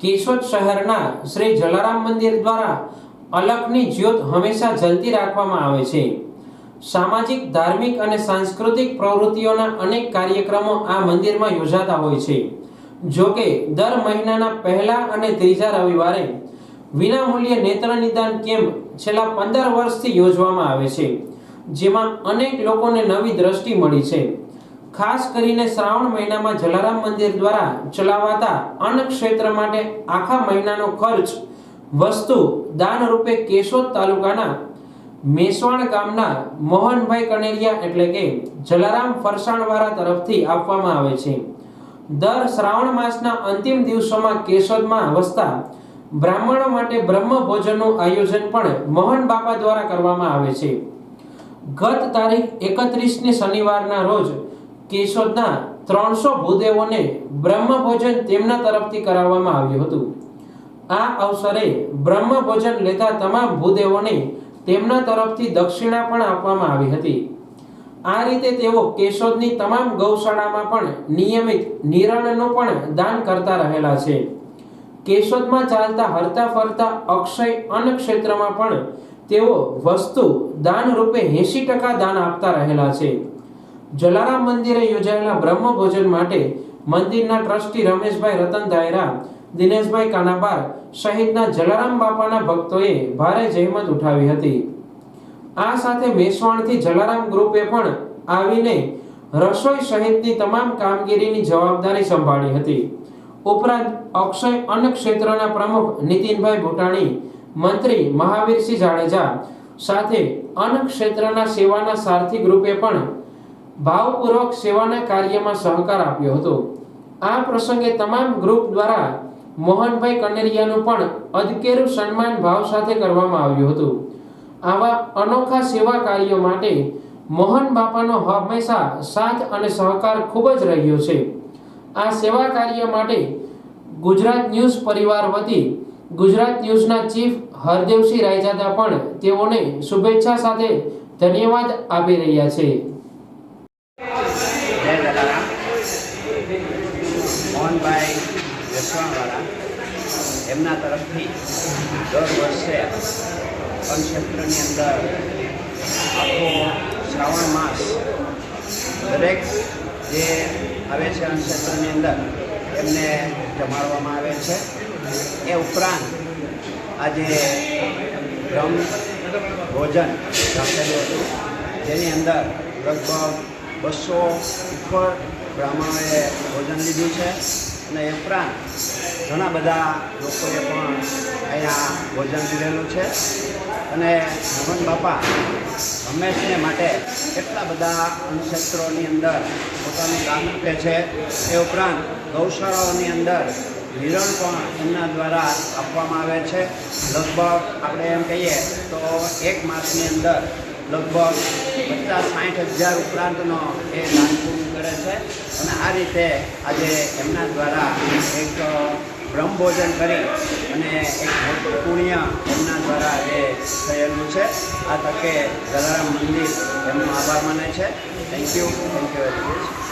કેશોદ શહેરના શ્રી જલારામ મંદિર દ્વારા અલખની જ્યોત હંમેશા જલતી રાખવામાં આવે છે। સામાજિક, ધાર્મિક અને સાંસ્કૃતિક પ્રવૃત્તિઓના અનેક કાર્યક્રમો આ મંદિરમાં યોજાતા હોય છે। જો કે દર મહિનાના પહેલા અને ત્રીજા રવિવારે વિનામૂલ્યે નેત્ર નિદાન કેમ્પ છેલ્લા 15 વર્ષથી યોજવામાં આવે છે, જેમાં અનેક લોકોને નવી દ્રષ્ટિ મળી છે। ખાસ કરીને શ્રાવણ મહિનામાં જલારામ મંદિર દ્વારા ચલાવાતા અન્ન ક્ષેત્ર માટે આખા મહિનાનો ખર્ચ વસ્તુ દાન રૂપે કેશોદ તાલુકાના મેસવાણ ગામના મોહનભાઈ કનેરિયા એટલે કે જલારામ ફરસાણવાળા તરફથી આપવામાં આવે છે। દર શ્રાવણ માસના અંતિમ દિવસોમાં કેશોદમાં વસતા બ્રાહ્મણો માટે બ્રહ્મ ભોજનનું આયોજન પણ મોહન બાપા દ્વારા કરવામાં આવે છે। ગત તારીખ 31ની શનિવારના રોજ કેશોદના 300 ભૂદેવોને બ્રહ્મ ભોજન તેમના તરફથી કરાવવામાં આવ્યું હતું। આ અવસરે બ્રહ્મ ભોજન લેતા તમામ ભૂદેવોને તેમના તરફથી દક્ષિણા પણ આપવામાં આવી હતી। આ રીતે તેઓ કેશોદની તમામ ગૌશાળામાં પણ નિયમિત નિરણનું પણ દાન કરતા રહેલા છે। કેશોદમાં ચાલતા હરતા ફરતા અક્ષય અન્ન ક્ષેત્રમાં પણ તેઓ વસ્તુ દાન રૂપે 80% દાન આપતા રહેલા છે। જલારામ મંદિરે યોજાયેલા બ્રહ્મ ભોજન માટે મંદિરના ટ્રસ્ટી રમેશભાઈ રતન ધાયરા, દિનેશભાઈ કાનાબાર સહિતના જલારામ બાપાના ભક્તોએ ભારે જહેમત ઉઠાવી હતી। આ સાથે મેસવાણથી જલારામ ગ્રુપે પણ આવીને રસોઈ સહિતની તમામ કામગીરીની જવાબદારી સંભાળી હતી। ઉપરાંત અક્ષય અન્ન ક્ષેત્રના પ્રમુખ નીતિનભાઈ ભૂટાણી, મંત્રી મહાવીરસિંહ જાડેજા સાથે અન્ન ક્ષેત્રના સેવાના સારથી ગ્રુપે પણ ભાવપૂર્વક સેવાના કાર્યમાં સહકાર આપ્યો હતો। આ પ્રસંગે તમામ ગ્રુપ દ્વારા મોહનભાઈ કનેરિયાનું પણ અદકેરું સન્માન ભાવ સાથે કરવામાં આવ્યું હતું। આવા અનોખા સેવા કાર્યો માટે મોહન બાપાનો હંમેશા સાથ અને સહકાર ખૂબ જ રહ્યો છે। આ સેવા કાર્ય માટે ગુજરાત ન્યૂઝ પરિવાર વતી ગુજરાત ન્યૂઝના ચીફ હરદેવસિંહ રાયજાદા પણ તેઓને શુભેચ્છા સાથે ધન્યવાદ આપી રહ્યા છે। જય જલારામ। મોહનભાઈ વેસવાણવાળા એમના તરફથી દર વર્ષે અન્નક્ષેત્રની અંદર આખો શ્રાવણ માસ દરેક જે આવે છે અન્નક્ષેત્રની અંદર એમને જમાડવામાં આવે છે। એ ઉપરાંત આજે બ્રહ્મ ભોજન રાખેલું હતું, જેની અંદર લગભગ 200 ઉપર બ્રાહ્મણોએ ભોજન લીધું છે અને એ ઉપરાંત ઘણા બધા લોકોએ પણ અહીંયા ભોજન લીધેલું છે। અને મોહન બાપા હંમેશને માટે કેટલા બધા અન્નક્ષેત્રોની અંદર પોતાનું કામ આપે છે। એ ઉપરાંત ગૌશાળાઓની અંદર નિરણ પણ એમના દ્વારા આપવામાં આવે છે। લગભગ આપણે એમ કહીએ તો એક માસની અંદર લગભગ 50-60 હજાર ઉપરાંતનો એ દાન પૂરું કરે છે। અને આ રીતે આજે એમના દ્વારા એક બ્રહ્મભોજન કરી અને એક મોટું પુણ્ય એમના દ્વારા આજે થયેલું છે। આ તકે જલારામ મંદિર એમનો આભાર માને છે। Thank you very much.